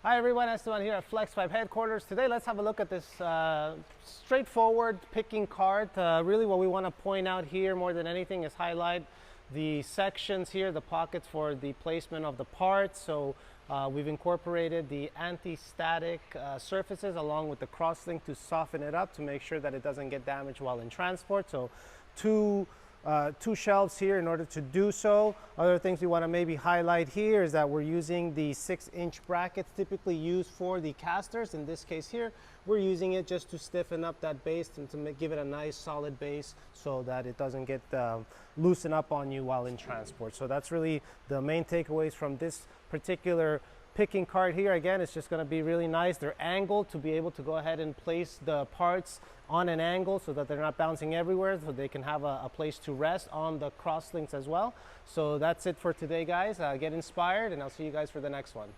Hi everyone, Esteban here at Flexpipe headquarters. Today let's have a look at this straightforward picking cart. Really what we want to point out here more than anything is highlight the sections here, the pockets for the placement of the parts. So we've incorporated the anti-static surfaces along with the crosslink to soften it up to make sure that it doesn't get damaged while in transport. So two shelves here in order to do so. Other things we want to maybe highlight here is that we're using the 6-inch brackets typically used for the casters. In this case here, we're using it just to stiffen up that base and to give it a nice solid base so that it doesn't get loosen up on you while in transport. So that's really the main takeaways from this particular picking cart here. Again, it's just going to be really nice. They're angled to be able to go ahead and place the parts on an angle so that they're not bouncing everywhere, so they can have a place to rest on the crosslinks as well. So that's it for today, guys. Get inspired, and I'll see you guys for the next one.